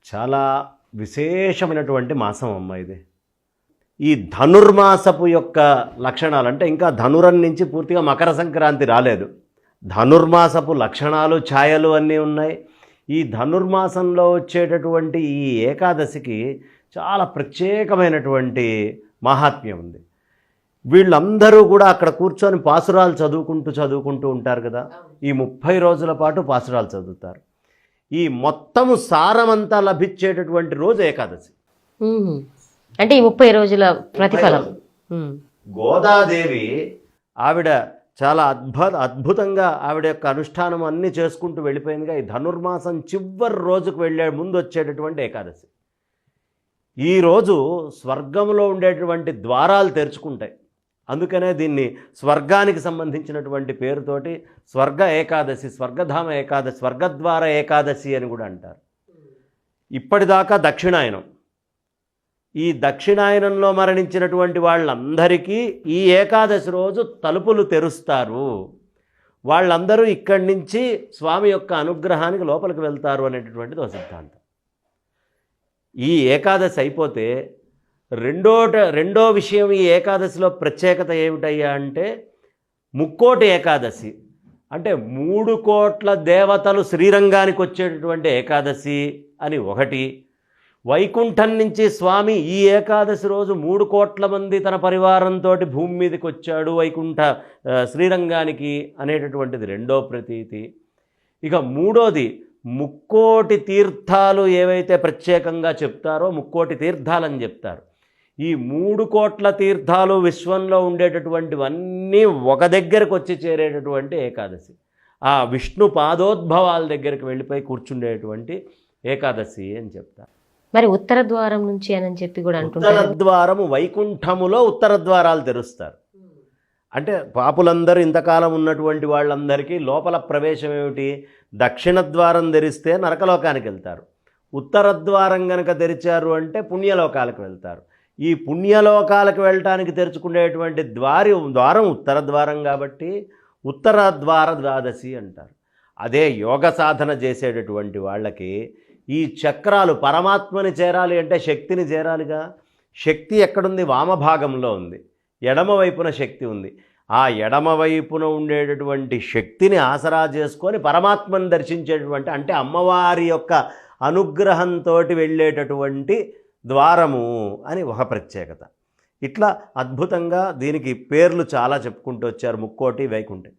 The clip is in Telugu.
చాలా విశేషమైనటువంటి మాసం అమ్మ ఇది. ఈ ధనుర్మాసపు యొక్క లక్షణాలు అంటే ఇంకా ధనురం నుంచి పూర్తిగా మకర సంక్రాంతి రాలేదు. ధనుర్మాసపు లక్షణాలు ఛాయలు అన్నీ ఉన్నాయి. ఈ ధనుర్మాసంలో వచ్చేటటువంటి ఈ ఏకాదశికి చాలా ప్రత్యేకమైనటువంటి మహాత్మ్యం ఉంది. వీళ్ళందరూ కూడా అక్కడ కూర్చొని పాసురాలు చదువుకుంటూ ఉంటారు కదా. ఈ 30 రోజుల పాటు పాసురాలు చదువుతారు. ఈ మొత్తము సారమంతా లభించేటటువంటి రోజు ఏకాదశి. అంటే ఈ 30 రోజుల ప్రతిఫలం. గోదాదేవి ఆవిడ చాలా అద్భుతంగా ఆవిడ యొక్క అనుష్ఠానం అన్నీ చేసుకుంటూ వెళ్ళిపోయిందిగా. ఈ ధనుర్మాసం చివరి రోజుకు వెళ్ళే ముందు వచ్చేటటువంటి ఏకాదశి. ఈరోజు స్వర్గంలో ఉండేటువంటి ద్వారాలు తెరుచుకుంటాయి. అందుకనే దీన్ని స్వర్గానికి సంబంధించినటువంటి పేరుతోటి స్వర్గ ఏకాదశి, స్వర్గధామ ఏకాదశి, స్వర్గద్వార ఏకాదశి అని కూడా అంటారు. ఇప్పటిదాకా దక్షిణాయనం. ఈ దక్షిణాయనంలో మరణించినటువంటి వాళ్ళందరికీ ఈ ఏకాదశి రోజు తలుపులు తెరుస్తారు. వాళ్ళందరూ ఇక్కడి నుంచి స్వామి యొక్క అనుగ్రహానికి లోపలికి వెళ్తారు అనేటటువంటిది ఒక సిద్ధాంతం. ఈ ఏకాదశి అయిపోతే రెండో విషయం, ఈ ఏకాదశిలో ప్రత్యేకత ఏమిటయ్యా అంటే ముక్కోటి ఏకాదశి. అంటే 3 కోట్ల దేవతలు శ్రీరంగానికి వచ్చేటటువంటి ఏకాదశి అని ఒకటి. వైకుంఠం నుంచి స్వామి ఈ ఏకాదశి రోజు 3 కోట్ల మంది తన పరివారంతో భూమి మీదకి వచ్చాడు వైకుంఠ శ్రీరంగానికి అనేటటువంటిది రెండో ప్రతీతి. ఇక మూడోది ముక్కోటి తీర్థాలు ఏవైతే ప్రత్యేకంగా చెప్తారో ముక్కోటి తీర్థాలని చెప్తారు. ఈ 3 కోట్ల తీర్థాలు విశ్వంలో ఉండేటటువంటివన్నీ ఒక దగ్గరకు వచ్చి చేరేటటువంటి ఏకాదశి. ఆ విష్ణు పాదోద్భవాల దగ్గరికి వెళ్ళిపోయి కూర్చుండేటువంటి ఏకాదశి అని చెప్తారు. మరి ఉత్తర ద్వారం నుంచి అని చెప్పి కూడా అంటున్నారు. ఉత్తర ద్వారము వైకుంఠములో ఉత్తర ద్వారాలు తెరుస్తారు. అంటే పాపులందరూ ఇంతకాలం ఉన్నటువంటి వాళ్ళందరికీ లోపల ప్రవేశం ఏమిటి? దక్షిణ ద్వారం తెరిస్తే నరకలోకానికి వెళ్తారు. ఉత్తర ద్వారం కనుక తెరిచారు అంటే పుణ్యలోకాలకు వెళ్తారు. ఈ పుణ్యలోకాలకు వెళ్ళటానికి తెరుచుకునేటువంటి ద్వారం ఉత్తర ద్వారం కాబట్టి ఉత్తర ద్వార ద్వాదశి అంటారు. అదే యోగ సాధన చేసేటటువంటి వాళ్ళకి ఈ చక్రాలు పరమాత్మని చేరాలి అంటే శక్తిని చేరాలిగా. శక్తి ఎక్కడుంది? వామభాగంలో ఉంది. ఎడమ వైపున శక్తి ఉంది. ఆ ఎడమ వైపున ఉండేటటువంటి శక్తిని ఆసరా చేసుకొని పరమాత్మని దర్శించేటటువంటి, అంటే అమ్మవారి యొక్క అనుగ్రహంతో వెళ్ళేటటువంటి ద్వారము అని ఒక ప్రత్యేకత. ఇట్లా అద్భుతంగా దీనికి పేర్లు చాలా చెప్పుకుంటూ వచ్చారు. ముక్కోటి, వైకుంఠం.